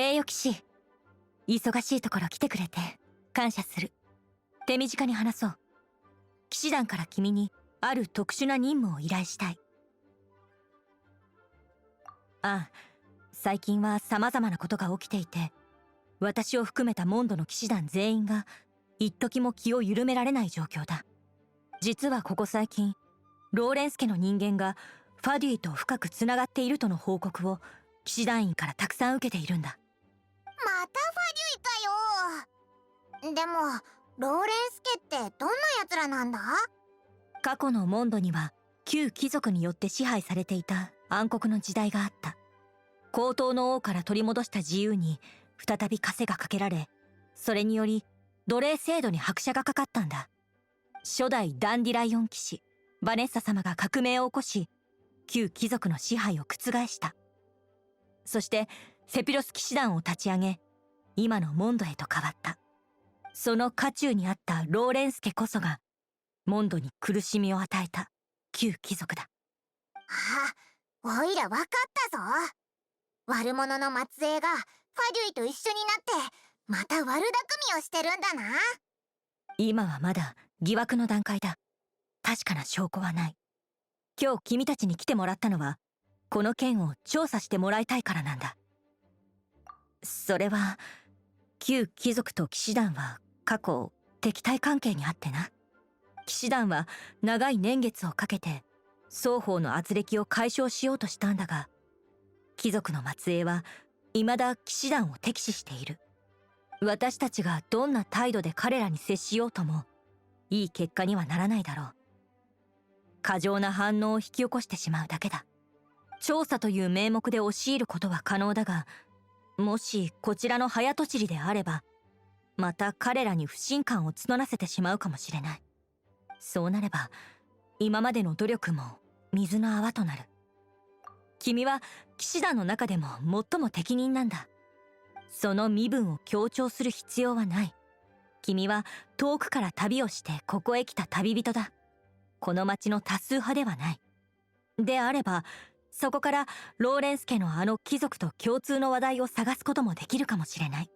栄誉騎士、忙しいところ来てくれて感謝する。手短に話そう。騎士団から君にある特殊な任務を依頼したい。ああ、最近は様々なことが起きていて、私を含めたモンドの騎士団全員が一時も気を緩められない状況だ。実はここ最近、ローレンス家の人間がファデュイと深くつながっているとの報告を騎士団員からたくさん受けているんだ。またファデュイかよ。でもローレンス家ってどんな奴らなんだ？過去のモンドには旧貴族によって支配されていた暗黒の時代があった。高等の王から取り戻した自由に再び枷がかけられ、それにより奴隷制度に拍車がかかったんだ。初代ダンディライオン騎士バネッサ様が革命を起こし、旧貴族の支配を覆した。そしてセピロス騎士団を立ち上げ、今のモンドへと変わった。その渦中にあったローレンス家こそがモンドに苦しみを与えた旧貴族だ。あ、おいらわかったぞ。悪者の末裔がファデュイと一緒になってまた悪巧みをしてるんだな。今はまだ疑惑の段階だ。確かな証拠はない。今日君たちに来てもらったのは、この件を調査してもらいたいからなんだ。それは、旧貴族と騎士団は過去敵対関係にあってな。騎士団は長い年月をかけて双方の圧力を解消しようとしたんだが、貴族の末裔は未だ騎士団を敵視している。私たちがどんな態度で彼らに接しようともいい結果にはならないだろう。過剰な反応を引き起こしてしまうだけだ。調査という名目で押し入ることは可能だが、もしこちらの早とちりであれば、また彼らに不信感を募らせてしまうかもしれない。そうなれば今までの努力も水の泡となる。君は騎士団の中でも最も適任なんだ。その身分を強調する必要はない。君は遠くから旅をしてここへ来た旅人だ。この町の多数派ではない。であれば、そこからローレンス家のあの貴族と共通の話題を探すこともできるかもしれない。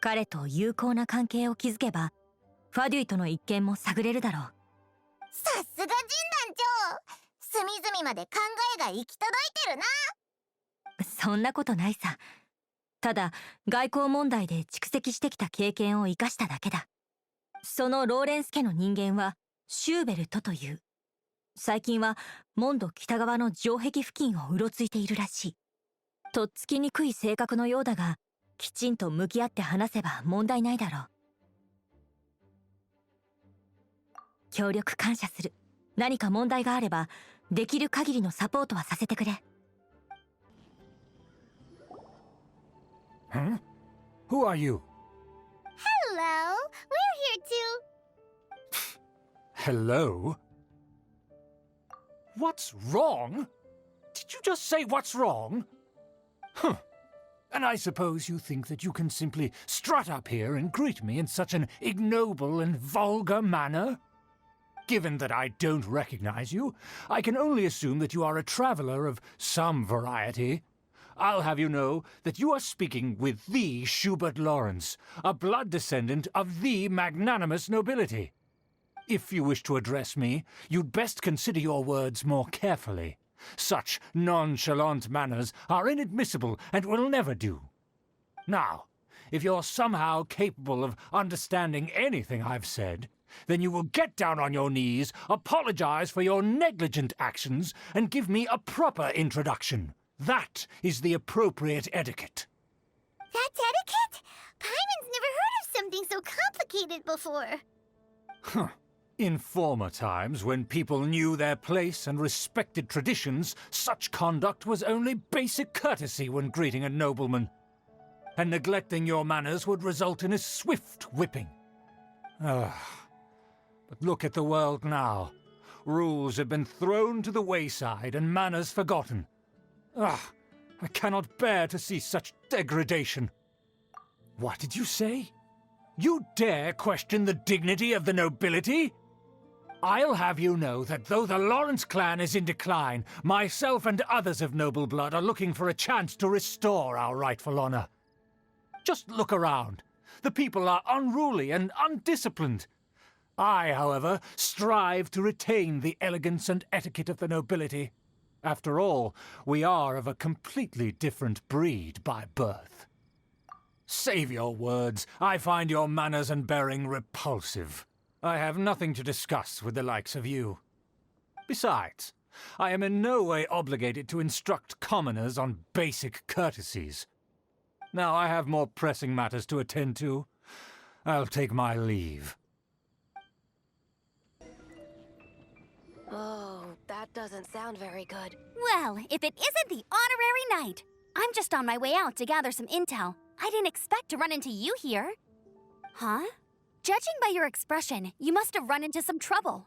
彼と友好な関係を築けば、ファデュイとの一件も探れるだろう。さすが神団長、隅々まで考えが行き届いてるな。そんなことないさ。ただ外交問題で蓄積してきた経験を生かしただけだ。そのローレンス家の人間はシューベルトという。最近はモンド北側の城壁付近をうろついているらしい。とっつきにくい性格のようだが、きちんと向き合って話せば問題ないだろう。協力感謝する。何か問題があればできる限りのサポートはさせてくれ。Huh? Who are you? Hello, we're here too. Hello? What's wrong? Did you just say what's wrong? Huh. And I suppose you think that you can simply strut up here and greet me in such an ignoble and vulgar manner? Given that I don't recognize you, I can only assume that you are a traveler of some variety. I'll have you know that you are speaking with the Schubert Lawrence, a blood descendant of the magnanimous nobility. If you wish to address me, you'd best consider your words more carefully. Such nonchalant manners are inadmissible and will never do. Now, if you're somehow capable of understanding anything I've said, then you will get down on your knees, apologize for your negligent actions, and give me a proper introduction. That is the appropriate etiquette. That's etiquette? Paimon's never heard of something so complicated before. Huh. In former times, when people knew their place and respected traditions, such conduct was only basic courtesy when greeting a nobleman. And neglecting your manners would result in a swift whipping. But look at the world now. Rules have been thrown to the wayside and manners forgotten. I cannot bear to see such degradation. What did you say? You dare question the dignity of the nobility? I'll have you know that though the Lawrence clan is in decline, myself and others of noble blood are looking for a chance to restore our rightful honor. Just look around. The people are unruly and undisciplined. I, however, strive to retain the elegance and etiquette of the nobility. After all, we are of a completely different breed by birth. Save your words. I find your manners and bearing repulsive. I have nothing to discuss with the likes of you. Besides, I am in no way obligated to instruct commoners on basic courtesies. Now I have more pressing matters to attend to. I'll take my leave. Oh, that doesn't sound very good. Well, if it isn't the honorary knight. I'm just on my way out to gather some intel. I didn't expect to run into you here. Huh? Judging by your expression, you must have run into some trouble.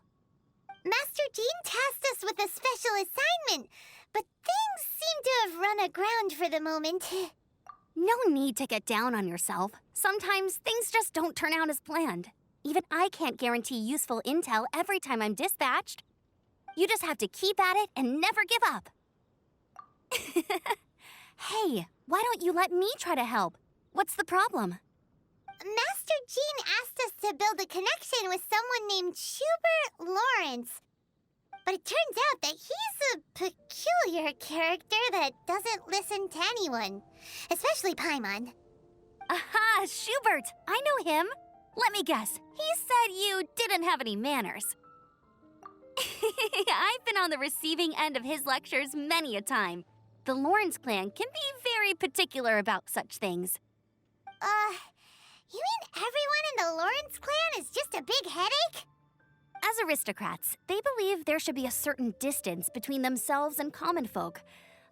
Master Jean tasked us with a special assignment, but things seem to have run aground for the moment. No need to get down on yourself. Sometimes things just don't turn out as planned. Even I can't guarantee useful intel every time I'm dispatched. You just have to keep at it and never give up. Hey, why don't you let me try to help? What's the problem? Master Jean asked us to build a connection with someone named Schubert Lawrence. But it turns out that he's a peculiar character that doesn't listen to anyone, especially Paimon. Aha, Schubert! I know him. Let me guess, he said you didn't have any manners. I've been on the receiving end of his lectures many a time. The Lawrence clan can be very particular about such things. You mean everyone in the Lawrence clan is just a big headache? As aristocrats, they believe there should be a certain distance between themselves and common folk.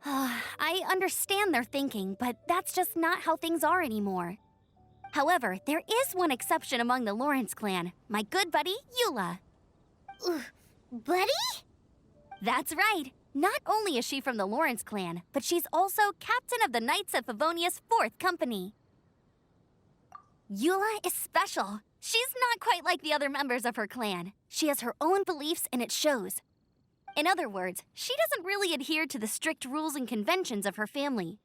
I understand their thinking, but that's just not how things are anymore. However, there is one exception among the Lawrence clan, my good buddy, Eula. Buddy? That's right. Not only is she from the Lawrence clan, but she's also captain of the Knights of Favonia's 4th Company. Eula is special. She's not quite like the other members of her clan. She has her own beliefs and it shows. In other words, she doesn't really adhere to the strict rules and conventions of her family.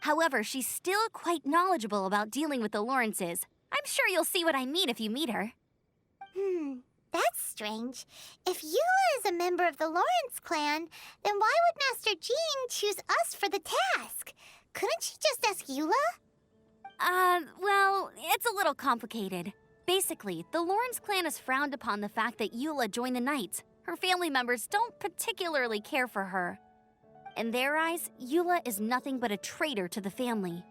However, she's still quite knowledgeable about dealing with the Lawrences. I'm sure you'll see what I mean if you meet her. That's strange. If Eula is a member of the Lawrence clan, then why would Master Jean choose us for the task? Couldn't she just ask Eula? Well, it's a little complicated. Basically, the Lawrence clan has frowned upon the fact that Eula joined the Knights. Her family members don't particularly care for her. In their eyes, Eula is nothing but a traitor to the family.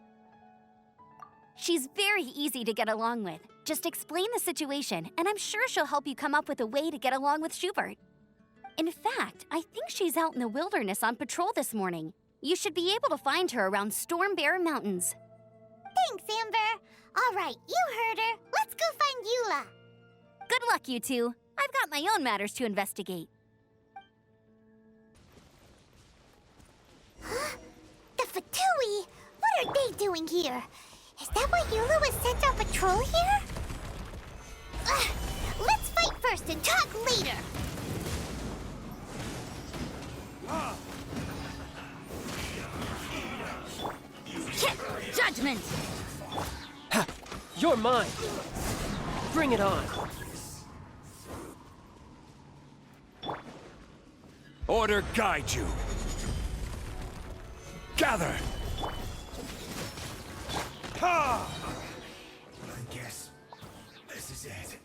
She's very easy to get along with. Just explain the situation, and I'm sure she'll help you come up with a way to get along with Schubert. In fact, I think she's out in the wilderness on patrol this morning. You should be able to find her around Storm Bear Mountains. Thanks, Amber. All right, you heard her. Let's go find Eula. Good luck, you two. I've got my own matters to investigate. The Fatui? What are they doing here? Is that why Eula was sent on patrol here? Let's fight first and talk later. Judgment! Ha! You're mine! Bring it on! Order guide you. Gather! Ha! I guess this is it.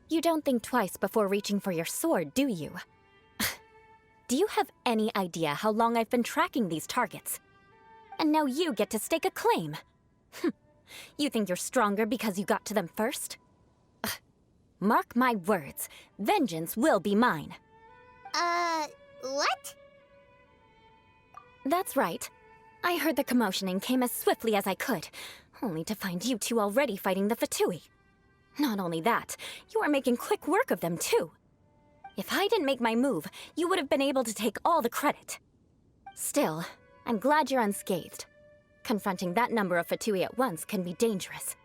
You don't think twice before reaching for your sword, do you? Do you have any idea how long I've been tracking these targets? And now you get to stake a claim. You think you're stronger because you got to them first? Ugh. Mark my words, vengeance will be mine. What? That's right. I heard the commotion and came as swiftly as I could, only to find you two already fighting the Fatui. Not only that, you are making quick work of them too. If I didn't make my move, you would have been able to take all the credit. Still, I'm glad you're unscathed. Confronting that number of Fatui at once can be dangerous.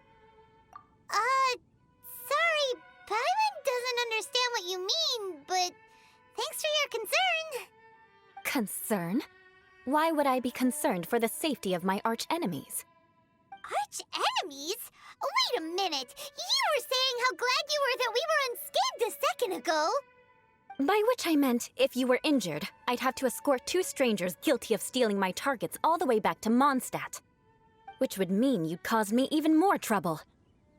Sorry, Paimon doesn't understand what you mean, but thanks for your concern. Concern? Why would I be concerned for the safety of my arch-enemies? Arch-enemies? Wait a minute! You were saying how glad you were that we were unscathed a second ago! By which I meant, if you were injured, I'd have to escort 2 strangers guilty of stealing my targets all the way back to Mondstadt. Which would mean you'd cause me even more trouble.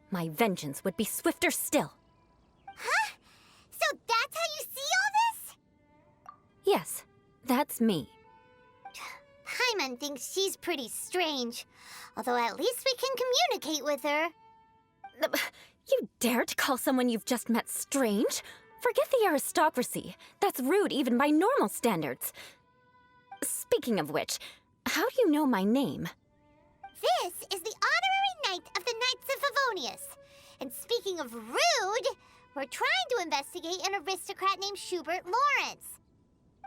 My vengeance would be swifter still. Huh? So that's how you see all this? Yes, that's me. Paimon thinks she's pretty strange. Although at least we can communicate with her. You dare to call someone you've just met strange? Forget the aristocracy. That's rude even by normal standards. Speaking of which, how do you know my name? This is the honorary knight of the Knights of Favonius. And speaking of rude, we're trying to investigate an aristocrat named Schubert Lawrence.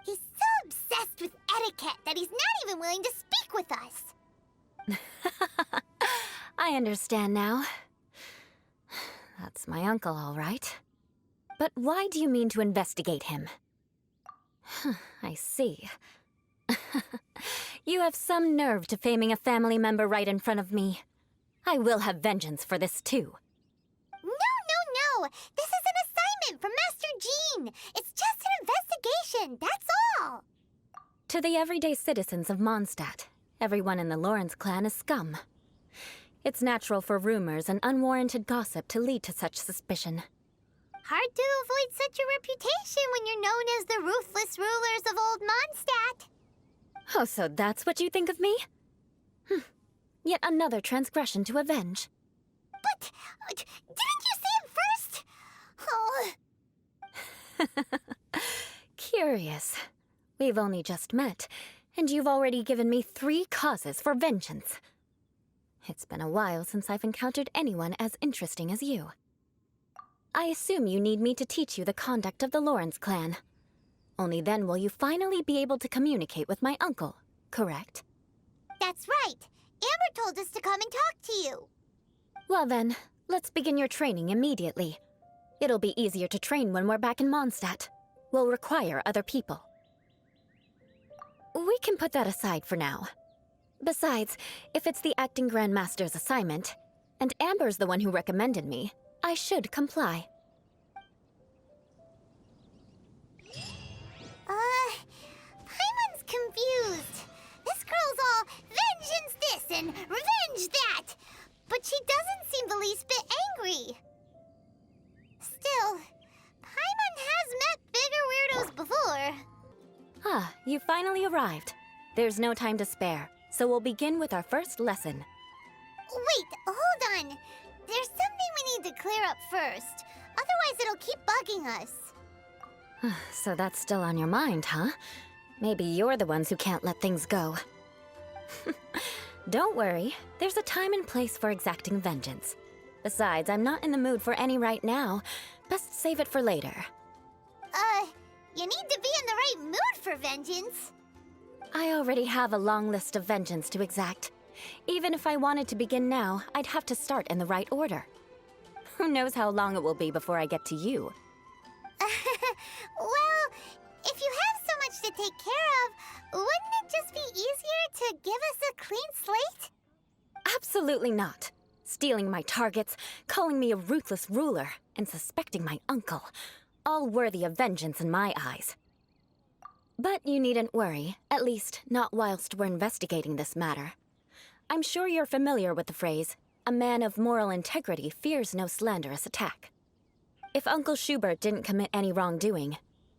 He's so obsessed with etiquette that he's not even willing to speak with us. I understand now. That's my uncle, all right. But why do you mean to investigate him? I see. You have some nerve to faming a family member right in front of me. I will have vengeance for this too. No. This is an assignment from Master Jean. It's just an investigation, that's all. To the everyday citizens of Mondstadt, everyone in the Lawrence clan is scum. It's natural for rumors and unwarranted gossip to lead to such suspicion. Hard to avoid such a reputation when you're known as the ruthless rulers of Old Mondstadt. Oh, so that's what you think of me? Yet another transgression to avenge. But didn't you say it first? Oh. Curious. We've only just met, and you've already given me 3 causes for vengeance. It's been a while since I've encountered anyone as interesting as you. I assume you need me to teach you the conduct of the Lawrence clan. Only then will you finally be able to communicate with my uncle, correct? That's right. Amber told us to come and talk to you. Well then, let's begin your training immediately. It'll be easier to train when we're back in Mondstadt. We'll require other people. We can put that aside for now. Besides, if it's the acting Grandmaster's assignment, and Amber's the one who recommended me, I should comply. Paimon's confused. This girl's all vengeance this and revenge that. But she doesn't seem the least bit angry. Still, Paimon has met bigger weirdos before. Ah, you finally arrived. There's no time to spare, so we'll begin with our first lesson. Wait, hold on. There's something we need to clear up first. Otherwise it'll keep bugging us. So that's still on your mind, huh? Maybe you're the ones who can't let things go. Don't worry, there's a time and place for exacting vengeance. Besides, I'm not in the mood for any right now. Best save it for later. You need to be in the right mood for vengeance. I already have a long list of vengeance to exact. Even if I wanted to begin now, I'd have to start in the right order. Who knows how long it will be before I get to you? Well, if you have so much to take care of, wouldn't it just be easier to give us a clean slate? Absolutely not. Stealing my targets, calling me a ruthless ruler, and suspecting my uncle. All worthy of vengeance in my eyes. But you needn't worry, at least not whilst we're investigating this matter. I'm sure you're familiar with the phrase, a man of moral integrity fears no slanderous attack. If Uncle Schubert didn't commit any wrongdoing,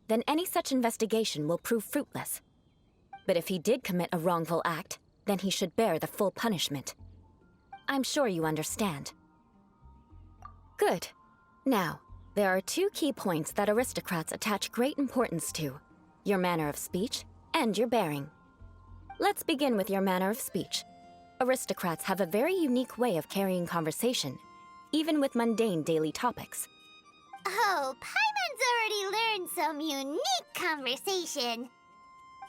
then any such investigation will prove fruitless. But if he did commit a wrongful act, then he should bear the full punishment. I'm sure you understand. Good. Now, there are two key points that aristocrats attach great importance to: your manner of speech and your bearing. Let's begin with your manner of speech. Aristocrats have a very unique way of carrying conversation, even with mundane daily topics. Oh, Paimon's already learned some unique conversation.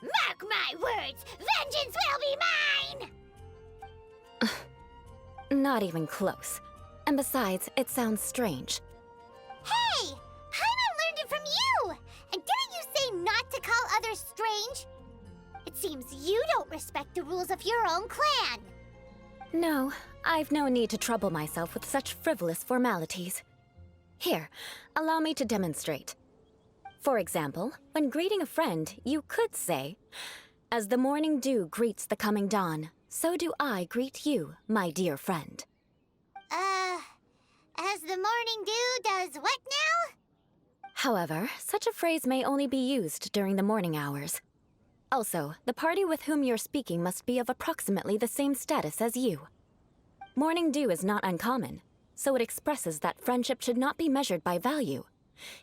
Mark my words, vengeance will be mine! Not even close. And besides, it sounds strange. Hey! Paimon learned it from you! And didn't you say not to call others strange? It seems you don't respect the rules of your own clan. No, I've no need to trouble myself with such frivolous formalities. Here, allow me to demonstrate. For example, when greeting a friend, you could say, "As the morning dew greets the coming dawn, so do I greet you, my dear friend." As the morning dew does what now? However, such a phrase may only be used during the morning hours. Also, the party with whom you're speaking must be of approximately the same status as you. Morning dew is not uncommon, so it expresses that friendship should not be measured by value,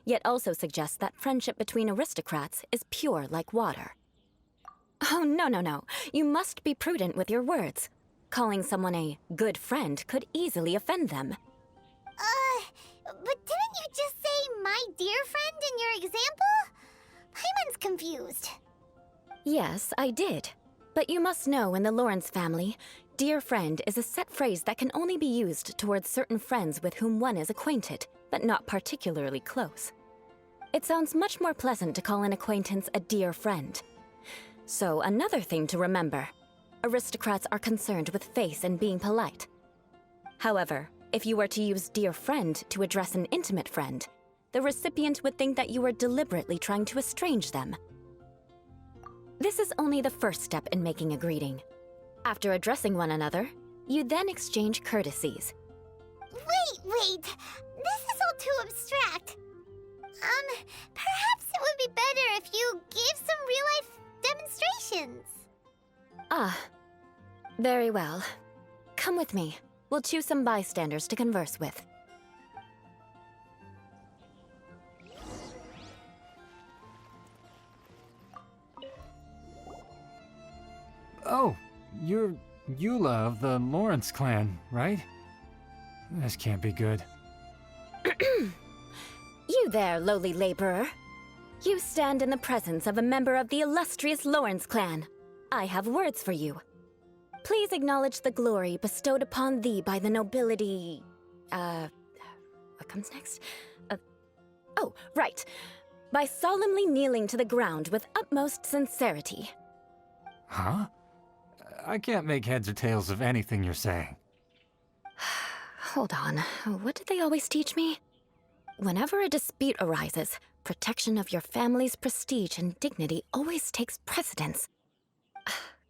yet also suggests that friendship between aristocrats is pure like water. Oh, no. You must be prudent with your words. Calling someone a good friend could easily offend them. But didn't you just say my dear friend in your example? Paimon's confused. Yes, I did. But you must know in the Lawrence family, dear friend is a set phrase that can only be used towards certain friends with whom one is acquainted, but not particularly close. It sounds much more pleasant to call an acquaintance a dear friend. So another thing to remember, aristocrats are concerned with face and being polite. However, if you were to use dear friend to address an intimate friend, the recipient would think that you were deliberately trying to estrange them. This is only the first step in making a greeting. After addressing one another, you then exchange courtesies. Wait. This is all too abstract. Perhaps it would be better if you gave some real-life demonstrations. Ah, very well. Come with me. We'll choose some bystanders to converse with. Oh, you're Eula of the Lawrence clan, right? This can't be good. You there, lowly laborer. You stand in the presence of a member of the illustrious Lawrence clan. I have words for you. Please acknowledge the glory bestowed upon thee by the nobility... What comes next? Oh, right. By solemnly kneeling to the ground with utmost sincerity. Huh? I can't make heads or tails of anything you're saying. Hold on. What did they always teach me? Whenever a dispute arises, protection of your family's prestige and dignity always takes precedence.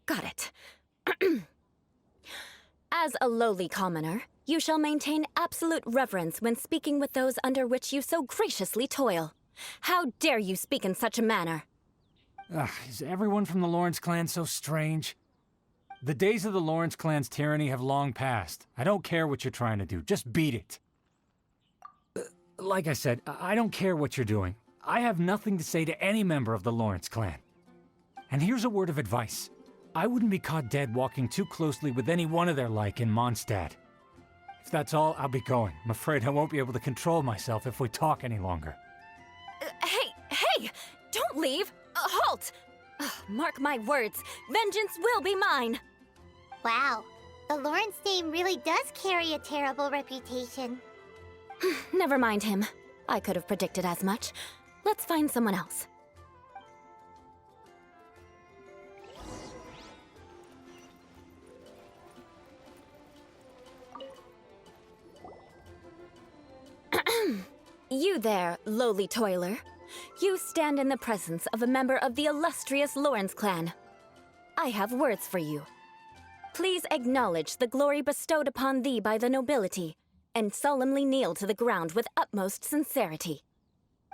Got it. As a lowly commoner, you shall maintain absolute reverence when speaking with those under which you so graciously toil. How dare you speak in such a manner? Is everyone from the Lawrence clan so strange? The days of the Lawrence clan's tyranny have long passed. I don't care what you're trying to do. Just beat it. Like I said, I don't care what you're doing. I have nothing to say to any member of the Lawrence clan. And here's a word of advice. I wouldn't be caught dead walking too closely with any one of their like in Mondstadt. If that's all, I'll be going. I'm afraid I won't be able to control myself if we talk any longer. Hey! Don't leave! Halt! Mark my words, vengeance will be mine! Wow, the Lawrence name really does carry a terrible reputation. Never mind him. I could have predicted as much. Let's find someone else. You there, lowly toiler. You stand in the presence of a member of the illustrious Lawrence clan. I have words for you. Please acknowledge the glory bestowed upon thee by the nobility, and solemnly kneel to the ground with utmost sincerity.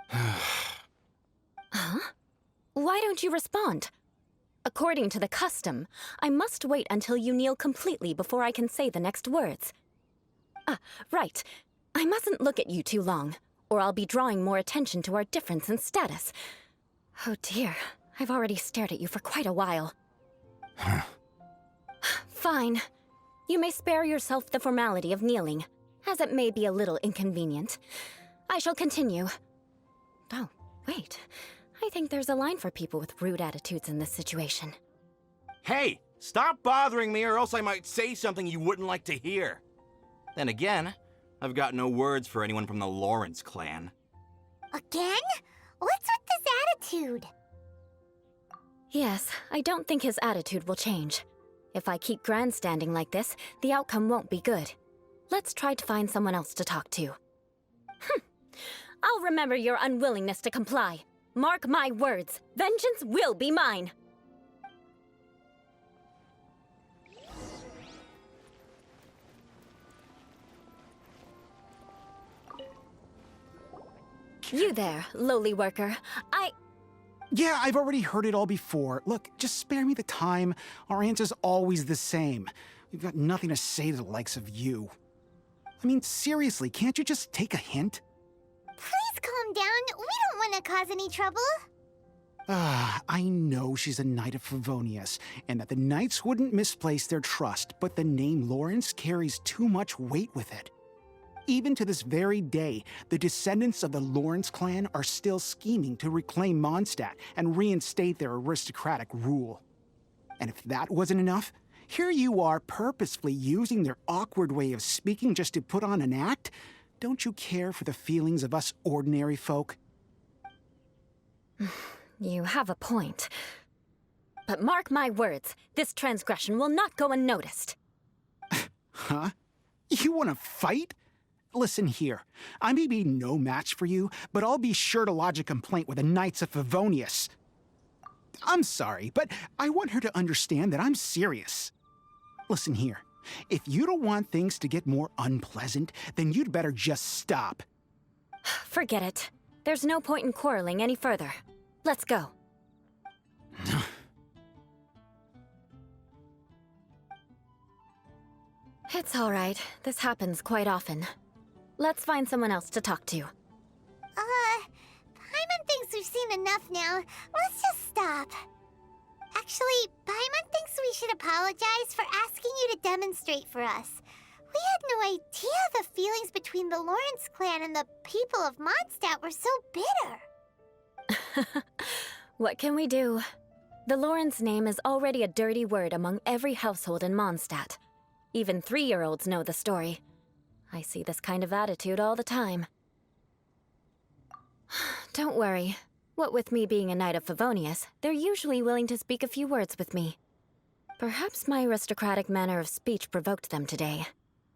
Huh? Why don't you respond? According to the custom, I must wait until you kneel completely before I can say the next words. Ah, right. I mustn't look at you too long, or I'll be drawing more attention to our difference in status. Oh dear, I've already stared at you for quite a while. Fine. You may spare yourself the formality of kneeling, as it may be a little inconvenient. I shall continue. Oh, wait. I think there's a line for people with rude attitudes in this situation. Hey, stop bothering me or else I might say something you wouldn't like to hear. Then again, I've got no words for anyone from the Lawrence clan. Again? What's with this attitude? Yes, I don't think his attitude will change. If I keep grandstanding like this, the outcome won't be good. Let's try to find someone else to talk to. I'll remember your unwillingness to comply. Mark my words, vengeance will be mine! You there, lowly worker. Yeah, I've already heard it all before. Look, just spare me the time. Our answer's always the same. We've got nothing to say to the likes of you. I mean, seriously, can't you just take a hint? Please calm down. We don't want to cause any trouble. I know she's a Knight of Favonius, and that the Knights wouldn't misplace their trust, but the name Lawrence carries too much weight with it. Even to this very day, the descendants of the Lawrence clan are still scheming to reclaim Mondstadt and reinstate their aristocratic rule. And if that wasn't enough, here you are purposefully using their awkward way of speaking just to put on an act? Don't you care for the feelings of us ordinary folk? You have a point. But mark my words, this transgression will not go unnoticed. Huh? You want to fight? Listen here, I may be no match for you, but I'll be sure to lodge a complaint with the Knights of Favonius. I'm sorry, but I want her to understand that I'm serious. Listen here, if you don't want things to get more unpleasant, then you'd better just stop. Forget it. There's no point in quarreling any further. Let's go. It's all right. This happens quite often. Let's find someone else to talk to. Paimon thinks we've seen enough now. Let's just stop. Actually, Paimon thinks we should apologize for asking you to demonstrate for us. We had no idea the feelings between the Lawrence clan and the people of Mondstadt were so bitter. What can we do? The Lawrence name is already a dirty word among every household in Mondstadt. Even 3-year-olds know the story. I see this kind of attitude all the time. Don't worry. What with me being a Knight of Favonius, they're usually willing to speak a few words with me. Perhaps my aristocratic manner of speech provoked them today.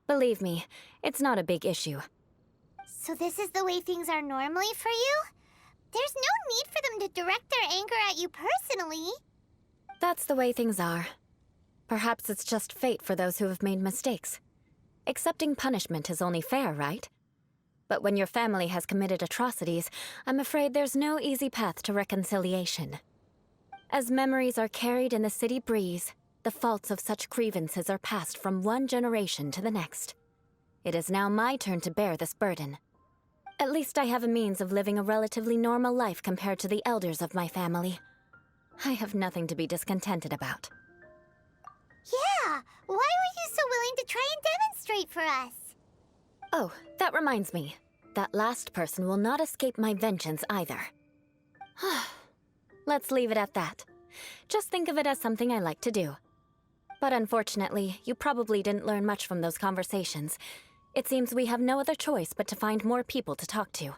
Believe me, it's not a big issue. So this is the way things are normally for you? There's no need for them to direct their anger at you personally. That's the way things are. Perhaps it's just fate for those who have made mistakes. Accepting punishment is only fair, right? But when your family has committed atrocities, I'm afraid there's no easy path to reconciliation. As memories are carried in the city breeze, the faults of such grievances are passed from one generation to the next. It is now my turn to bear this burden. At least I have a means of living a relatively normal life compared to the elders of my family. I have nothing to be discontented about. Yeah, why were you so willing to try and demonstrate for us? Oh, that reminds me. That last person will not escape my vengeance either. Let's leave it at that. Just think of it as something I like to do. But unfortunately, you probably didn't learn much from those conversations. It seems we have no other choice but to find more people to talk to. No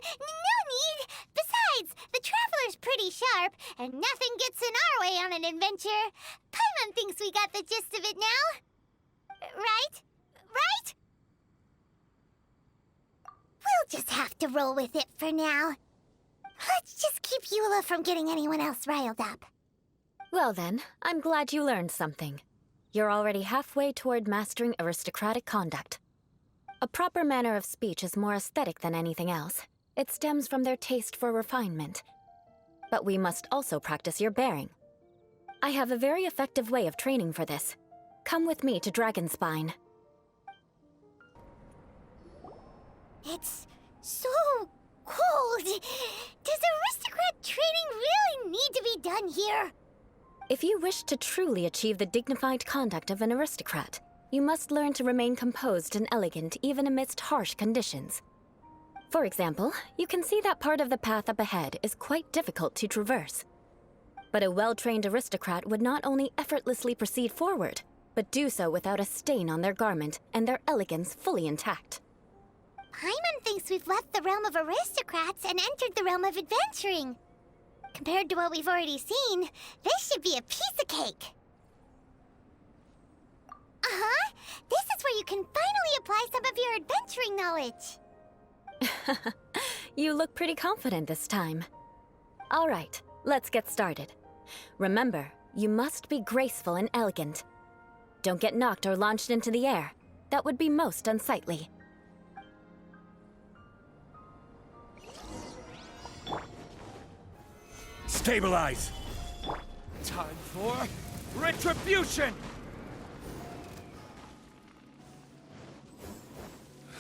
need! Besides, the Traveler's pretty sharp, and nothing gets in our way on an adventure. Paimon thinks we got the gist of it now. Right? Right? We'll just have to roll with it for now. Let's just keep Eula from getting anyone else riled up. Well then, I'm glad you learned something. You're already halfway toward mastering aristocratic conduct. A proper manner of speech is more aesthetic than anything else. It stems from their taste for refinement. But we must also practice your bearing, I have a very effective way of training for this. Come with me to Dragonspine. It's so cold. Does aristocrat training really need to be done here? If you wish to truly achieve the dignified conduct of an aristocrat, you must learn to remain composed and elegant even amidst harsh conditions. For example, you can see that part of the path up ahead is quite difficult to traverse. But a well-trained aristocrat would not only effortlessly proceed forward, but do so without a stain on their garment and their elegance fully intact. Paimon thinks we've left the realm of aristocrats and entered the realm of adventuring. Compared to what we've already seen, this should be a piece of cake. Uh-huh. This is where you can finally apply some of your adventuring knowledge. You look pretty confident this time. All right, let's get started. Remember, you must be graceful and elegant. Don't get knocked or launched into the air. That would be most unsightly. Stabilize! Time for retribution!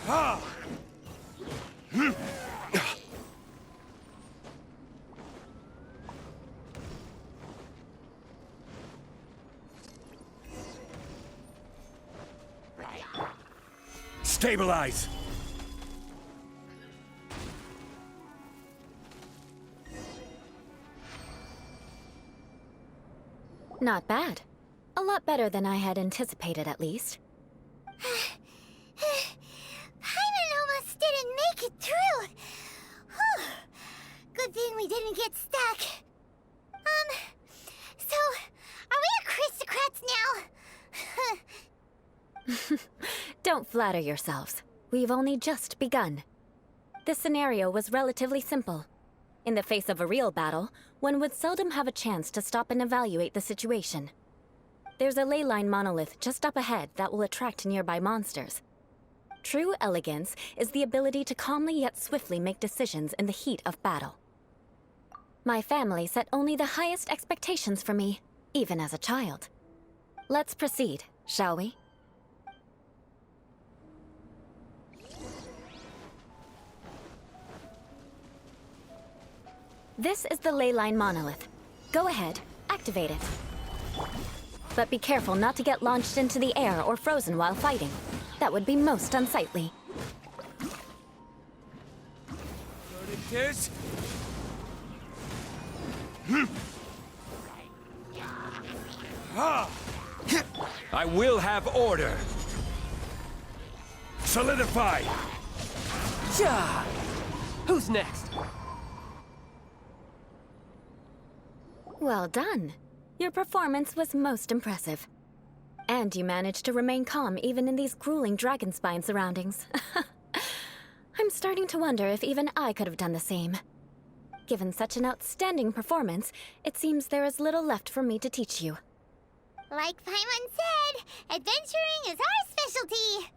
Ah! Stabilize! Not bad. A lot better than I had anticipated, at least. Paimon almost didn't make it through. Whew. Good thing we didn't get stuck. So, are we aristocrats now? Don't flatter yourselves. We've only just begun. This scenario was relatively simple. In the face of a real battle, one would seldom have a chance to stop and evaluate the situation. There's a ley line monolith just up ahead that will attract nearby monsters. True elegance is the ability to calmly yet swiftly make decisions in the heat of battle. My family set only the highest expectations for me, even as a child. Let's proceed, shall we? This is the ley line monolith. Go ahead, activate it. But be careful not to get launched into the air or frozen while fighting. That would be most unsightly. There it is. I will have order. Solidify. Yeah! Who's next? Well done. Your performance was most impressive. And you managed to remain calm even in these grueling Dragonspine surroundings. I'm starting to wonder if even I could have done the same. Given such an outstanding performance, it seems there is little left for me to teach you. Like Paimon said, adventuring is our specialty.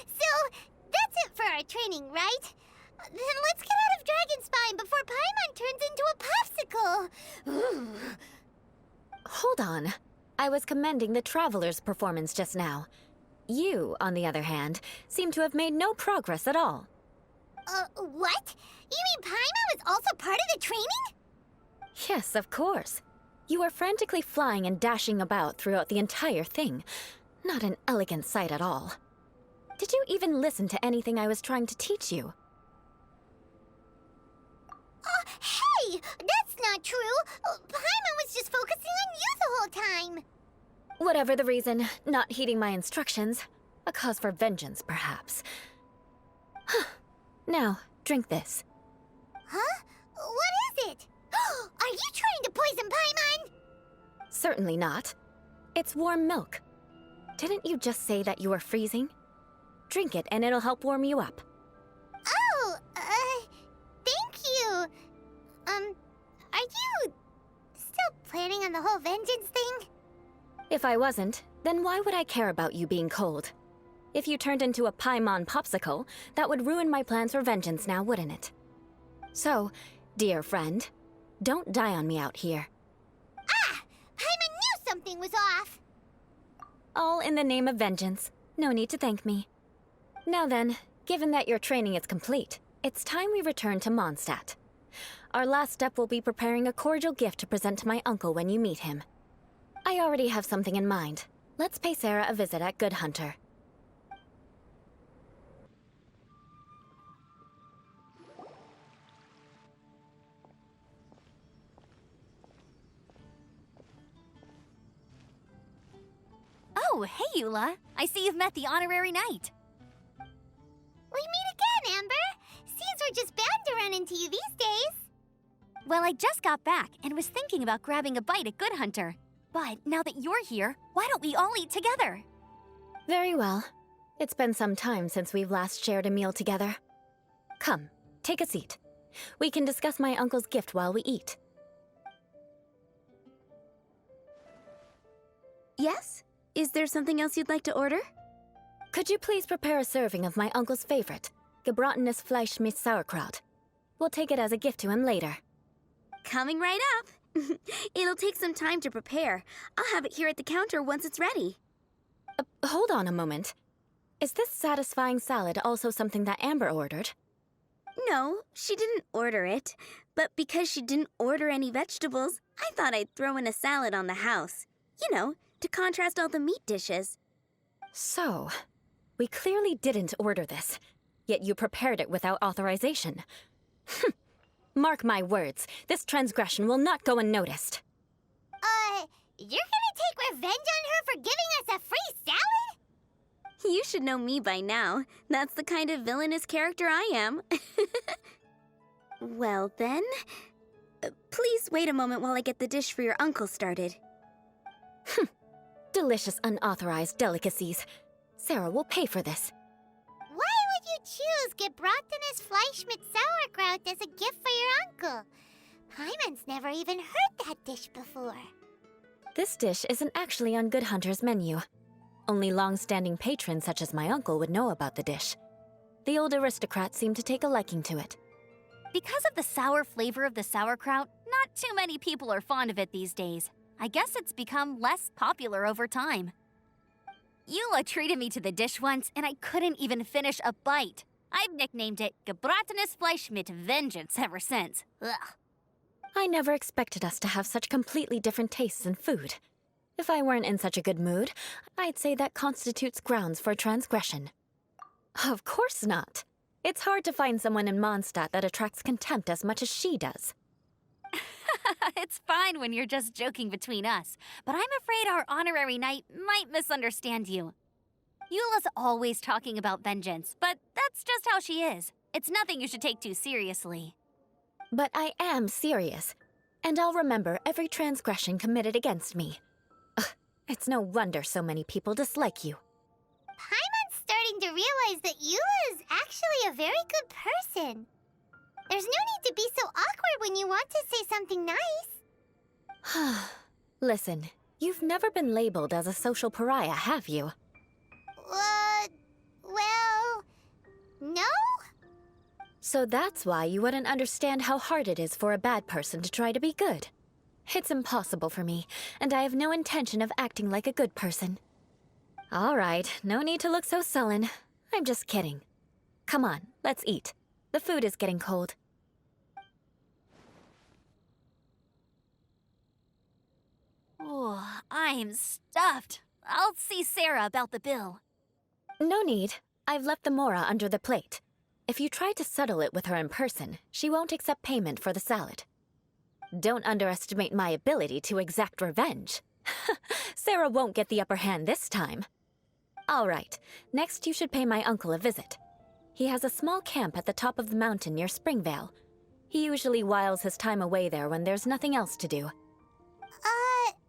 So, that's it for our training, right? Then let's get out of Dragonspine before Paimon turns into a popsicle. Hold on. I was commending the Traveler's performance just now. You, on the other hand, seem to have made no progress at all. What? You mean Paimon was also part of the training? Yes, of course. You were frantically flying and dashing about throughout the entire thing. Not an elegant sight at all. Did you even listen to anything I was trying to teach you? Hey! That's not true! Paimon was just focusing on you the whole time! Whatever the reason, not heeding my instructions. A cause for vengeance, perhaps. Now, drink this. Huh? What is it? Are you trying to poison Paimon? Certainly not. It's warm milk. Didn't you just say that you were freezing? Drink it and it'll help warm you up. Oh, thank you. Are you still planning on the whole vengeance thing? If I wasn't, then why would I care about you being cold? If you turned into a Paimon popsicle, that would ruin my plans for vengeance now, wouldn't it? So, dear friend, don't die on me out here. timing was off. All in the name of vengeance. No need to thank me. Now then, given that your training is complete, it's time we return to Mondstadt. Our last step will be preparing a cordial gift to present to my uncle when you meet him. I already have something in mind. Let's pay Sarah a visit at Good Hunter. Oh, hey, Eula. I see you've met the honorary knight. We meet again, Amber. Seems we're just bound to run into you these days. Well, I just got back and was thinking about grabbing a bite at Good Hunter. But now that you're here, why don't we all eat together? Very well. It's been some time since we've last shared a meal together. Come, take a seat. We can discuss my uncle's gift while we eat. Yes? Is there something else you'd like to order? Could you please prepare a serving of my uncle's favorite, gebratenes Fleisch mit Sauerkraut? We'll take it as a gift to him later. Coming right up. It'll take some time to prepare. I'll have it here at the counter once it's ready. Hold on a moment. Is this satisfying salad also something that Amber ordered? No, she didn't order it. But because she didn't order any vegetables, I thought I'd throw in a salad on the house. You know, to contrast all the meat dishes. So, we clearly didn't order this, yet you prepared it without authorization. Mark my words, this transgression will not go unnoticed. You're gonna take revenge on her for giving us a free salad? You should know me by now. That's the kind of villainous character I am. Well then, please wait a moment while I get the dish for your uncle started. Delicious unauthorized delicacies. Sarah will pay for this. Why would you choose gebratenes Fleisch mit Sauerkraut as a gift for your uncle? Paimon's never even heard that dish before. This dish isn't actually on Good Hunter's menu. Only long-standing patrons such as my uncle would know about the dish. The old aristocrat seemed to take a liking to it. Because of the sour flavor of the sauerkraut, not too many people are fond of it these days. I guess it's become less popular over time. Eula treated me to the dish once, and I couldn't even finish a bite. I've nicknamed it gebratenes Fleisch mit Vengeance ever since. Ugh. I never expected us to have such completely different tastes in food. If I weren't in such a good mood, I'd say that constitutes grounds for transgression. Of course not. It's hard to find someone in Mondstadt that attracts contempt as much as she does. It's fine when you're just joking between us, but I'm afraid our honorary knight might misunderstand you. Eula's always talking about vengeance, but that's just how she is. It's nothing you should take too seriously. But I am serious, and I'll remember every transgression committed against me. Ugh, it's no wonder so many people dislike you. Paimon's starting to realize that Eula is actually a very good person. There's no need to be so awkward when you want to say something nice. Listen, you've never been labeled as a social pariah, have you? Well, no? So that's why you wouldn't understand how hard it is for a bad person to try to be good. It's impossible for me, and I have no intention of acting like a good person. All right, no need to look so sullen. I'm just kidding. Come on, let's eat. The food is getting cold. Oh, I'm stuffed. I'll see Sarah about the bill. No need. I've left the mora under the plate. If you try to settle it with her in person, she won't accept payment for the salad. Don't underestimate my ability to exact revenge. Sarah won't get the upper hand this time. All right, next you should pay my uncle a visit. He has a small camp at the top of the mountain near Springvale. He usually whiles his time away there when there's nothing else to do.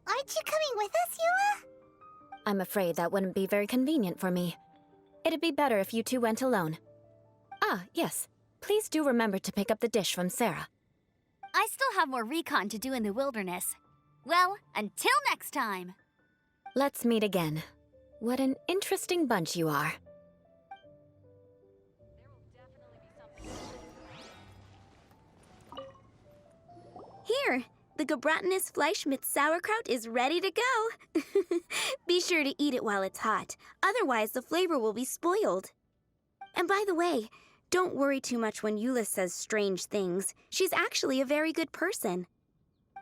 Aren't you coming with us, Eula? I'm afraid that wouldn't be very convenient for me. It'd be better if you two went alone. Ah, yes. Please do remember to pick up the dish from Sarah. I still have more recon to do in the wilderness. Well, until next time. Let's meet again. What an interesting bunch you are. Here, The gebratinous Fleisch mit sauerkraut is ready to go. Be sure to eat it while it's hot. Otherwise, the flavor will be spoiled. And by the way, don't worry too much when Eula says strange things. She's actually a very good person.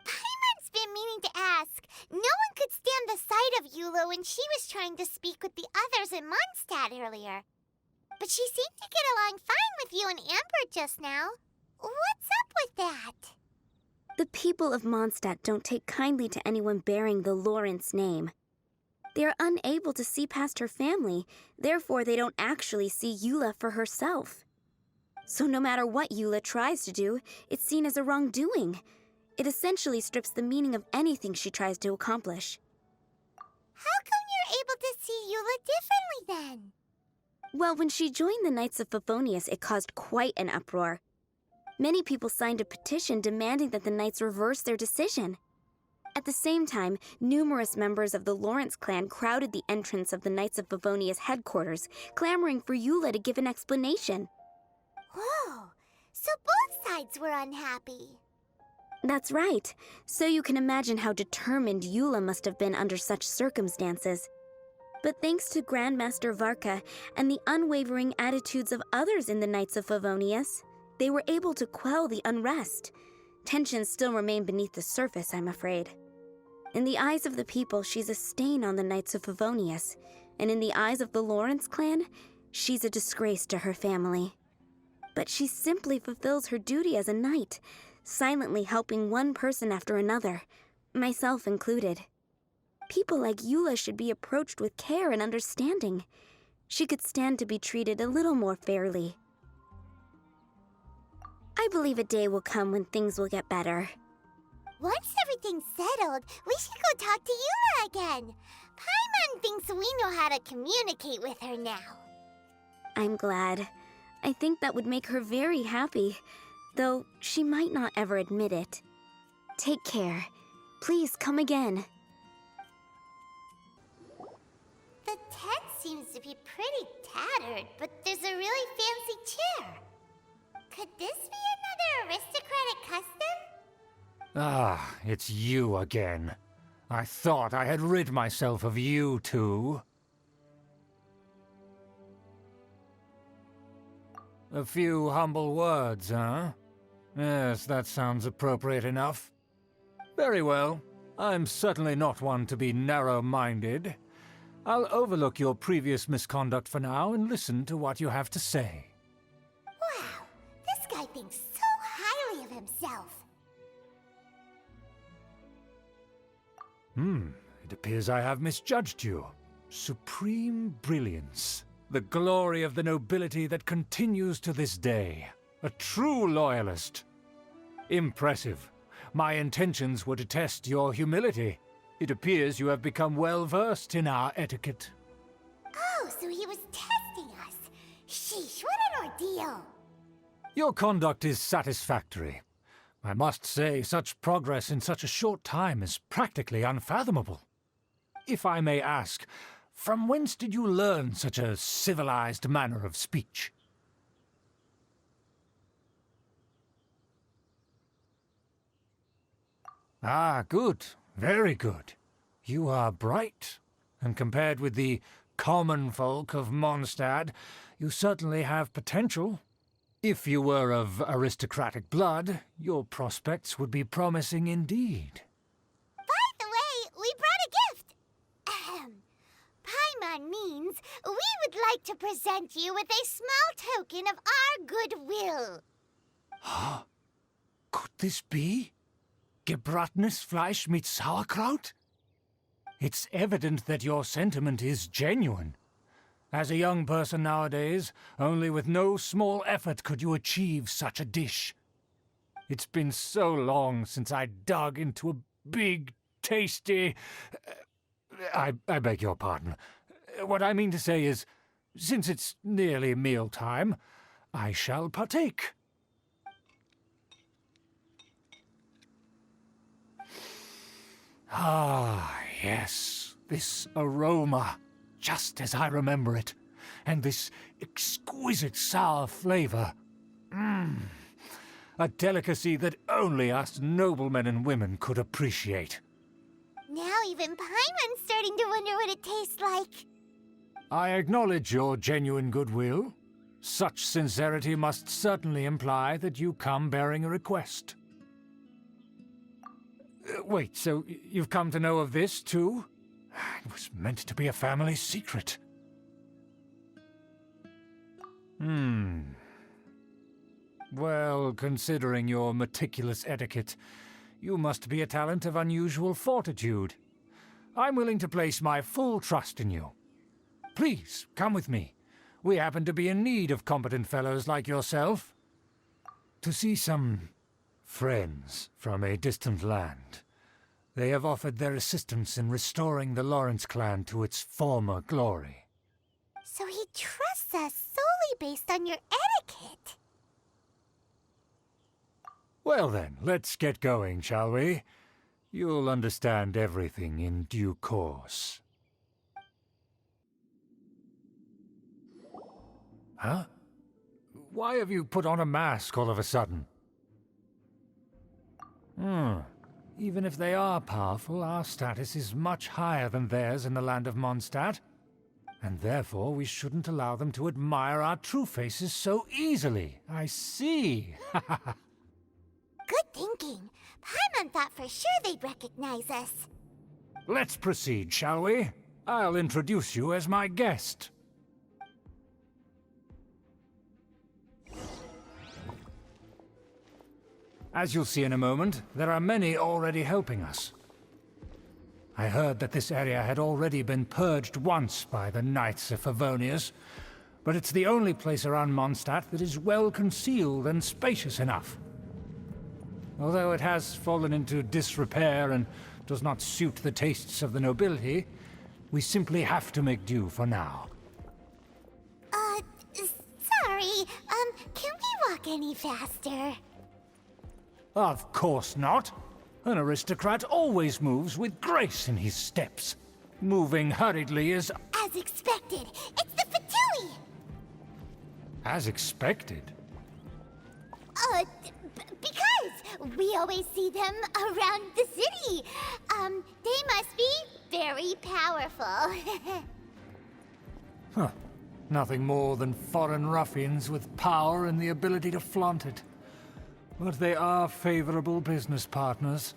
Paimon's been meaning to ask. No one could stand the sight of Eula when she was trying to speak with the others in Mondstadt earlier. But she seemed to get along fine with you and Amber just now. What's up with that? The people of Mondstadt don't take kindly to anyone bearing the Lawrence name. They are unable to see past her family, therefore they don't actually see Eula for herself. So no matter what Eula tries to do, it's seen as a wrongdoing. It essentially strips the meaning of anything she tries to accomplish. How come you're able to see Eula differently then? Well, when she joined the Knights of Favonius, it caused quite an uproar. Many people signed a petition demanding that the Knights reverse their decision. At the same time, numerous members of the Lawrence clan crowded the entrance of the Knights of Favonius headquarters, clamoring for Eula to give an explanation. Whoa, so both sides were unhappy. That's right. So you can imagine how determined Eula must have been under such circumstances. But thanks to Grandmaster Varka and the unwavering attitudes of others in the Knights of Favonius, they were able to quell the unrest. Tensions still remain beneath the surface, I'm afraid. In the eyes of the people, she's a stain on the Knights of Favonius, and in the eyes of the Lawrence clan, she's a disgrace to her family. But she simply fulfills her duty as a knight, silently helping one person after another, myself included. People like Eula should be approached with care and understanding. She could stand to be treated a little more fairly. I believe a day will come when things will get better. Once everything's settled, we should go talk to Eula again. Paimon thinks we know how to communicate with her now. I'm glad. I think that would make her very happy, though she might not ever admit it. Take care. Please come again. The tent seems to be pretty tattered, but there's a really fancy chair. Could this be another aristocratic custom? Ah, it's you again. I thought I had rid myself of you two. A few humble words, huh? Yes, that sounds appropriate enough. Very well. I'm certainly not one to be narrow-minded. I'll overlook your previous misconduct for now and listen to what you have to say. Wow, this guy thinks so highly of himself. It appears I have misjudged you. Supreme brilliance. The glory of the nobility that continues to this day. A true loyalist. Impressive. My intentions were to test your humility. It appears you have become well-versed in our etiquette. Oh, so he was testing us. Sheesh, what an ordeal. Your conduct is satisfactory. I must say, such progress in such a short time is practically unfathomable. If I may ask, from whence did you learn such a civilized manner of speech? Ah, good. Very good. You are bright, and compared with the common folk of Mondstadt, you certainly have potential. If you were of aristocratic blood, your prospects would be promising indeed. By the way, we brought a gift. Paimon means we would like to present you with a small token of our goodwill. Could this be? Gebratenes Fleisch mit Sauerkraut? It's evident that your sentiment is genuine. As a young person nowadays, only with no small effort could you achieve such a dish. It's been so long since I dug into a big, tasty... I beg your pardon. What I mean to say is, since it's nearly mealtime, I shall partake. Ah, yes, this aroma, just as I remember it, and this exquisite sour flavor. a delicacy that only us noblemen and women could appreciate. Now even Paimon's starting to wonder what it tastes like. I acknowledge your genuine goodwill. Such sincerity must certainly imply that you come bearing a request. Wait, so you've come to know of this, too? It was meant to be a family secret. Well, considering your meticulous etiquette, you must be a talent of unusual fortitude. I'm willing to place my full trust in you. Please, come with me. We happen to be in need of competent fellows like yourself. To see some friends from a distant land. They have offered their assistance in restoring the Lawrence clan to its former glory. So he trusts us solely based on your etiquette. Well then, let's get going, shall we? You'll understand everything in due course. Huh? Why have you put on a mask all of a sudden? Even if they are powerful, our status is much higher than theirs in the land of Mondstadt. And therefore we shouldn't allow them to admire our true faces so easily. I see. Good thinking. Paimon thought for sure they'd recognize us. Let's proceed, shall we? I'll introduce you as my guest. As you'll see in a moment, there are many already helping us. I heard that this area had already been purged once by the Knights of Favonius, but it's the only place around Mondstadt that is well concealed and spacious enough. Although it has fallen into disrepair and does not suit the tastes of the nobility, we simply have to make do for now. Sorry, can we walk any faster? Of course not. An aristocrat always moves with grace in his steps. Moving hurriedly is... As expected, it's the Fatui! as expected. Because we always see them around the city. They must be very powerful. Huh. Nothing more than foreign ruffians with power and the ability to flaunt it. But they are favorable business partners.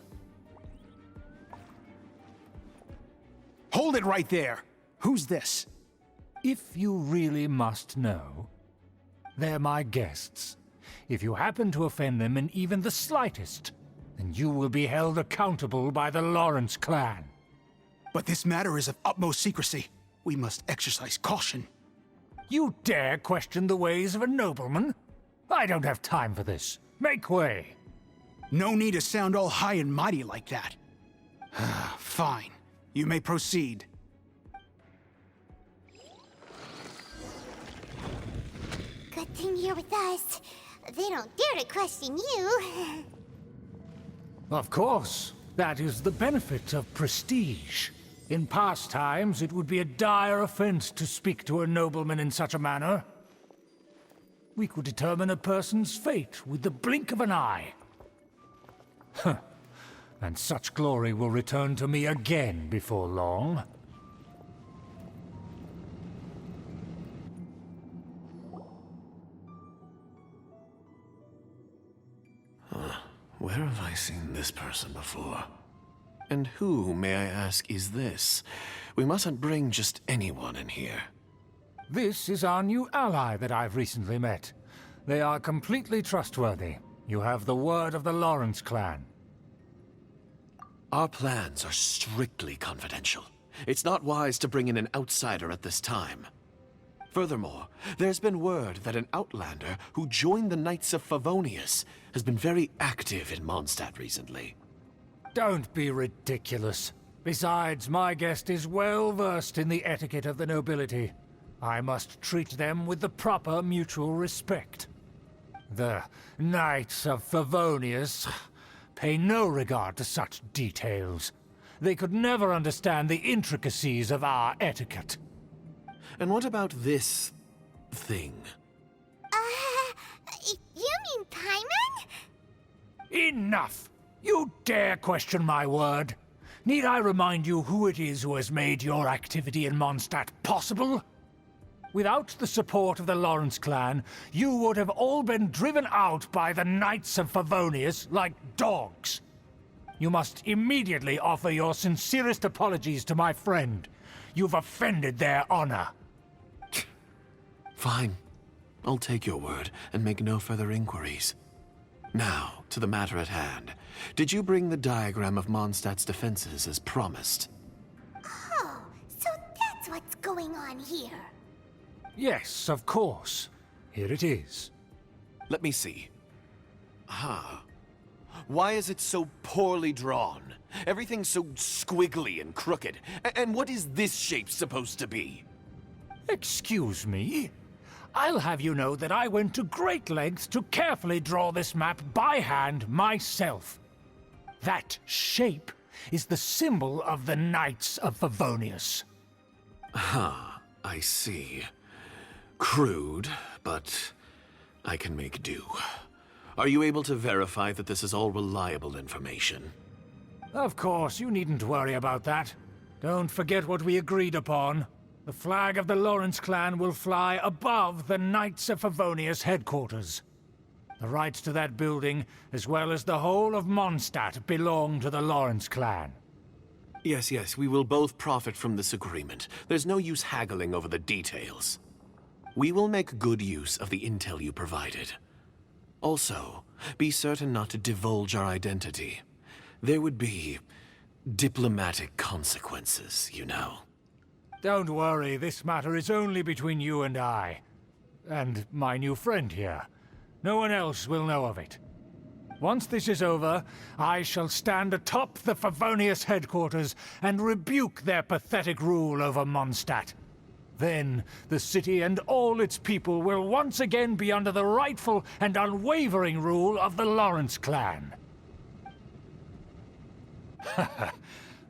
Hold it right there! Who's this? If you really must know, they're my guests. If you happen to offend them in even the slightest, then you will be held accountable by the Lawrence clan. But this matter is of utmost secrecy. We must exercise caution. You dare question the ways of a nobleman? I don't have time for this. Make way! No need to sound all high and mighty like that. Fine. You may proceed. Good thing you're with us. They don't dare to question you. Of course. That is the benefit of prestige. In past times, it would be a dire offense to speak to a nobleman in such a manner. We could determine a person's fate with the blink of an eye. Huh. And such glory will return to me again before long. Where have I seen this person before? And who, may I ask, is this? We mustn't bring just anyone in here. This is our new ally that I've recently met. They are completely trustworthy. You have the word of the Lawrence clan. Our plans are strictly confidential. It's not wise to bring in an outsider at this time. Furthermore, there's been word that an outlander who joined the Knights of Favonius has been very active in Mondstadt recently. Don't be ridiculous. Besides, my guest is well versed in the etiquette of the nobility. I must treat them with the proper mutual respect. The Knights of Favonius pay no regard to such details. They could never understand the intricacies of our etiquette. And what about this thing? You mean Paimon? Enough! You dare question my word? Need I remind you who it is who has made your activity in Mondstadt possible? Without the support of the Lawrence clan, you would have all been driven out by the Knights of Favonius like dogs. You must immediately offer your sincerest apologies to my friend. You've offended their honor. Fine. I'll take your word and make no further inquiries. Now, to the matter at hand. Did you bring the diagram of Mondstadt's defenses as promised? Oh, so that's what's going on here. Yes, of course. Here it is. Let me see. Why is it so poorly drawn? Everything's so squiggly and crooked. And what is this shape supposed to be? Excuse me? I'll have you know that I went to great lengths to carefully draw this map by hand myself. That shape is the symbol of the Knights of Favonius. I see. Crude, but I can make do. Are you able to verify that this is all reliable information? Of course, you needn't worry about that. Don't forget what we agreed upon. The flag of the Lawrence clan will fly above the Knights of Favonius headquarters. The rights to that building, as well as the whole of Mondstadt, belong to the Lawrence clan. Yes, we will both profit from this agreement. There's no use haggling over the details. We will make good use of the intel you provided. Also, be certain not to divulge our identity. There would be diplomatic consequences, you know. Don't worry, this matter is only between you and I. And my new friend here. No one else will know of it. Once this is over, I shall stand atop the Favonius headquarters and rebuke their pathetic rule over Mondstadt. Then, the city and all its people will once again be under the rightful and unwavering rule of the Lawrence clan.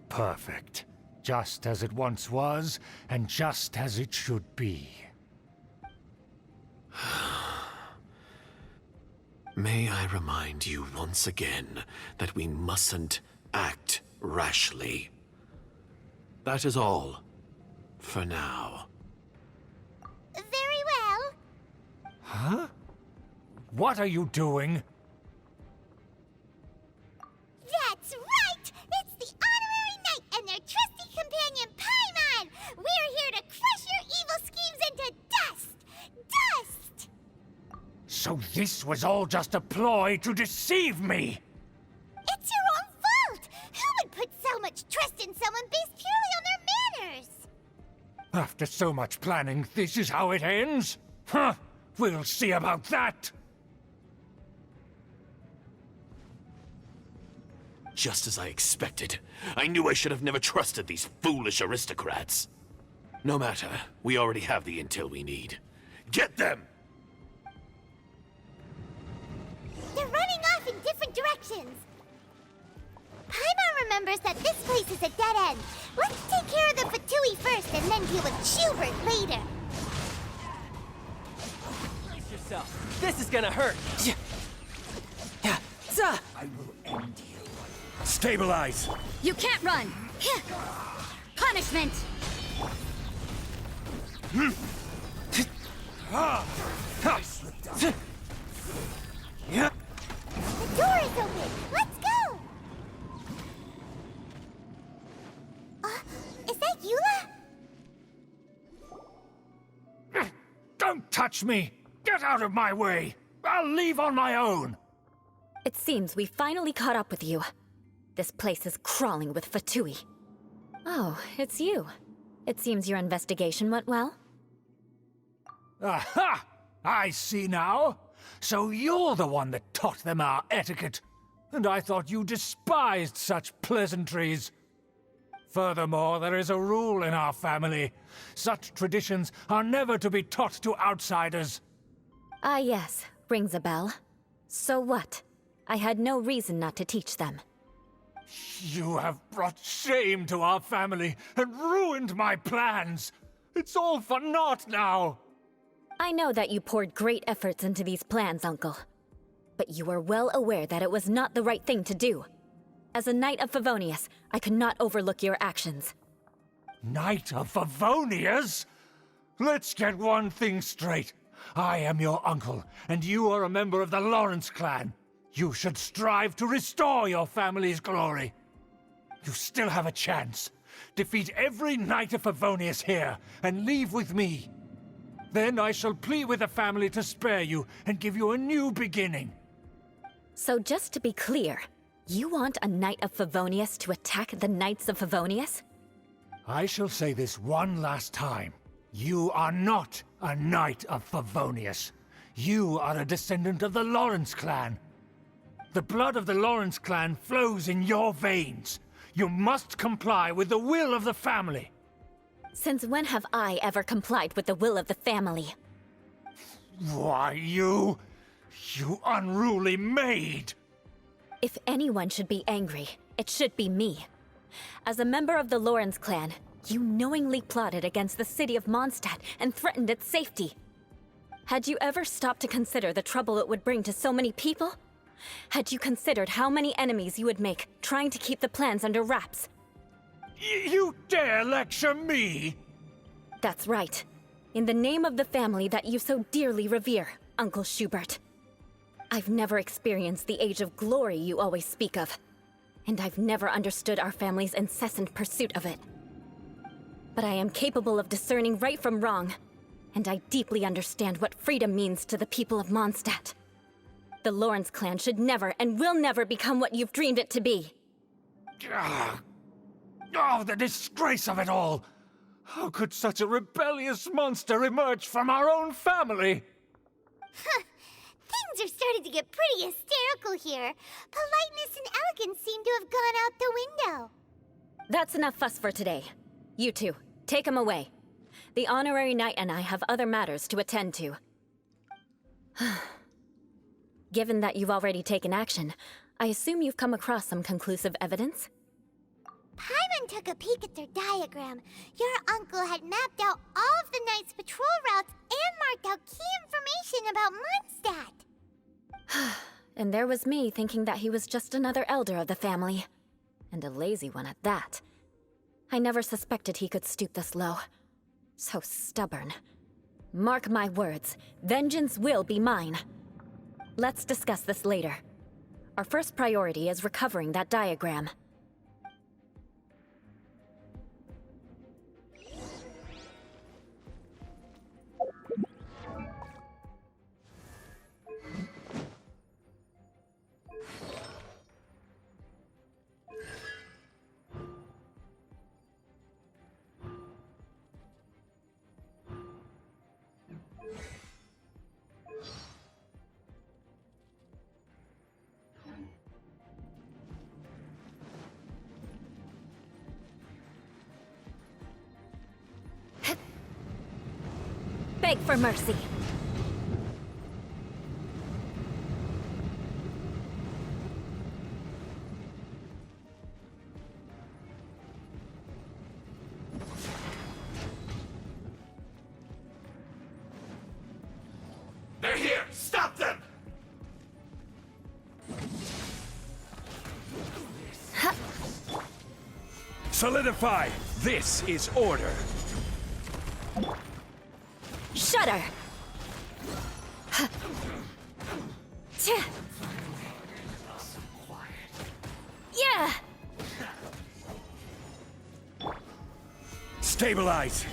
Perfect. Just as it once was, and just as it should be. May I remind you once again that we mustn't act rashly. That is all, for now. Very well. Huh? What are you doing? That's right! It's the Honorary Knight and their trusty companion, Paimon! We're here to crush your evil schemes into dust! Dust! So this was all just a ploy to deceive me! It's your own fault! Who would put so much trust in someone based purely on their manners? After so much planning, this is how it ends? Huh! We'll see about that! Just as I expected. I knew I should have never trusted these foolish aristocrats. No matter, we already have the intel we need. Get them! They're running off in different directions. Paimon remembers that this place is a dead end. Let's take care of the Fatui first and then deal with Schubert later. Brace yourself. This is gonna hurt. I will end you. Stabilize! You can't run! Punishment! The door is open. Let's go. Is that Eula? Don't touch me! Get out of my way! I'll leave on my own! It seems we finally caught up with you. This place is crawling with Fatui. Oh, it's you. It seems your investigation went well. Aha! I see now. So you're the one that taught them our etiquette. And I thought you despised such pleasantries. Furthermore, there is a rule in our family. Such traditions are never to be taught to outsiders. Ah, yes. Rings a bell. So what? I had no reason not to teach them. You have brought shame to our family and ruined my plans. It's all for naught now. I know that you poured great efforts into these plans, Uncle. But you are well aware that it was not the right thing to do. As a Knight of Favonius, I could not overlook your actions. Knight of Favonius? Let's get one thing straight. I am your uncle, and you are a member of the Lawrence clan. You should strive to restore your family's glory. You still have a chance. Defeat every Knight of Favonius here, and leave with me. Then I shall plead with the family to spare you and give you a new beginning. So just to be clear, you want a Knight of Favonius to attack the Knights of Favonius? I shall say this one last time. You are not a Knight of Favonius. You are a descendant of the Lawrence clan. The blood of the Lawrence clan flows in your veins. You must comply with the will of the family. Since when have I ever complied with the will of the family? Why, you unruly maid! If anyone should be angry, it should be me. As a member of the Lawrence clan, you knowingly plotted against the city of Mondstadt and threatened its safety. Had you ever stopped to consider the trouble it would bring to so many people? Had you considered how many enemies you would make trying to keep the plans under wraps? You dare lecture me? That's right. In the name of the family that you so dearly revere, Uncle Schubert. I've never experienced the age of glory you always speak of, and I've never understood our family's incessant pursuit of it. But I am capable of discerning right from wrong, and I deeply understand what freedom means to the people of Mondstadt. The Lawrence clan should never and will never become what you've dreamed it to be. Oh, the disgrace of it all! How could such a rebellious monster emerge from our own family? Things are starting to get pretty hysterical here. Politeness and elegance seem to have gone out the window. That's enough fuss for today. You two, take him away. The honorary knight and I have other matters to attend to. Given that you've already taken action, I assume you've come across some conclusive evidence? Paimon took a peek at their diagram. Your uncle had mapped out all of the Knight's patrol routes and marked out key information about Mondstadt. And there was me thinking that he was just another elder of the family. And a lazy one at that. I never suspected he could stoop this low. So stubborn. Mark my words, vengeance will be mine. Let's discuss this later. Our first priority is recovering that diagram. Beg for mercy. They're here! Stop them! Solidify! This is order! Shudder! Yeah! Stabilize!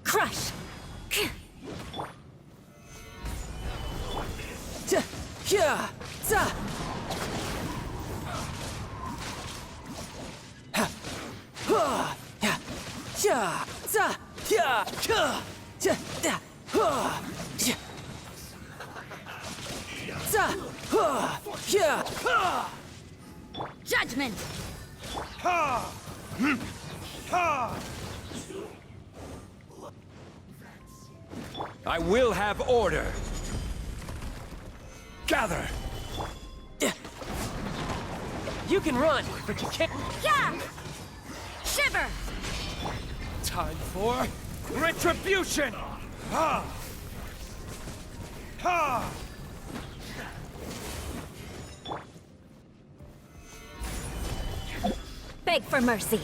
Crush! Judgment! I will have order! Gather! You can run, but you can't. Yeah! Shiver! Time for retribution! Ha! Ha! Beg for mercy.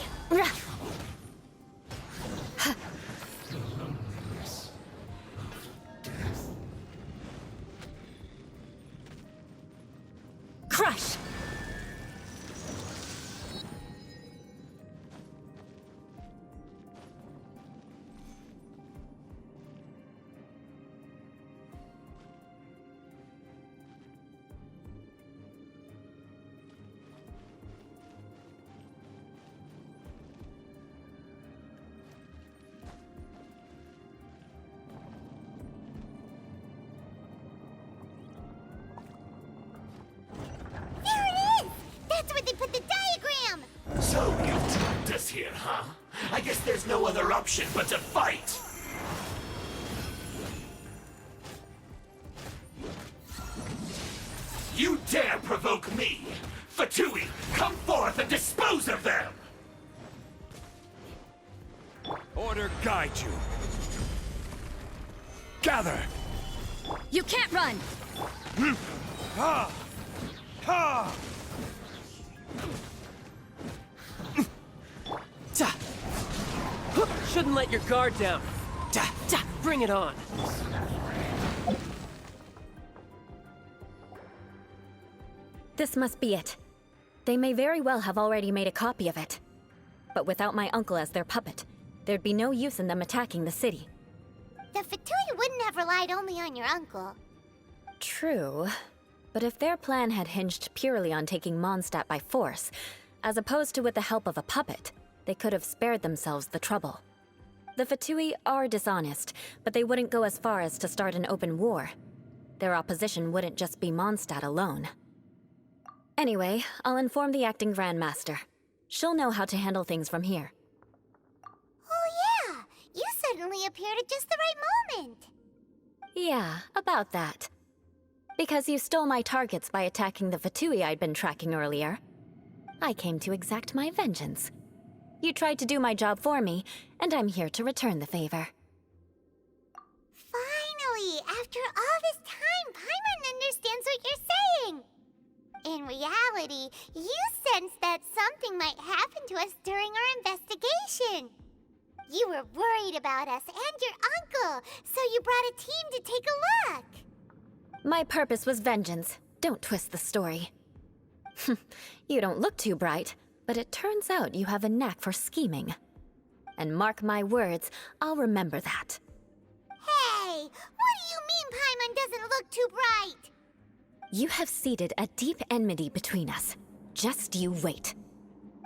Crush! There it is! That's where they put the diagram! So you've trapped us here, huh? I guess there's no other option but to fight! You dare provoke me! Fatui, come forth and dispose of them! Order guide you. Gather! You can't run! Ha! Ha! Ta! Shouldn't let your guard down. Ta! Ta! Bring it on. This must be it. They may very well have already made a copy of it. But without my uncle as their puppet, there'd be no use in them attacking the city. The Fatui wouldn't have relied only on your uncle. True. But if their plan had hinged purely on taking Mondstadt by force, as opposed to with the help of a puppet, they could have spared themselves the trouble. The Fatui are dishonest, but they wouldn't go as far as to start an open war. Their opposition wouldn't just be Mondstadt alone. Anyway, I'll inform the acting Grandmaster. She'll know how to handle things from here. Oh yeah! You suddenly appeared at just the right moment! Yeah, about that. Because you stole my targets by attacking the Fatui I'd been tracking earlier. I came to exact my vengeance. You tried to do my job for me, and I'm here to return the favor. Finally! After all this time, Paimon understands what you're saying! In reality, you sensed that something might happen to us during our investigation. You were worried about us and your uncle, so you brought a team to take a look. My purpose was vengeance. Don't twist the story. You don't look too bright, but it turns out you have a knack for scheming. And mark my words, I'll remember that. Hey, what do you mean Paimon doesn't look too bright? You have seeded a deep enmity between us. Just you wait.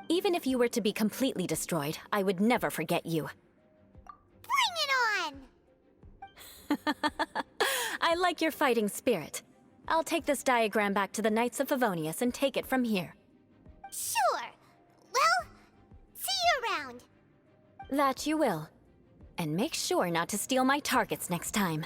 Even if you were to be completely destroyed, I would never forget you. Bring it on! I like your fighting spirit. I'll take this diagram back to the Knights of Favonius and take it from here. Sure. Well, see you around. That you will. And make sure not to steal my targets next time.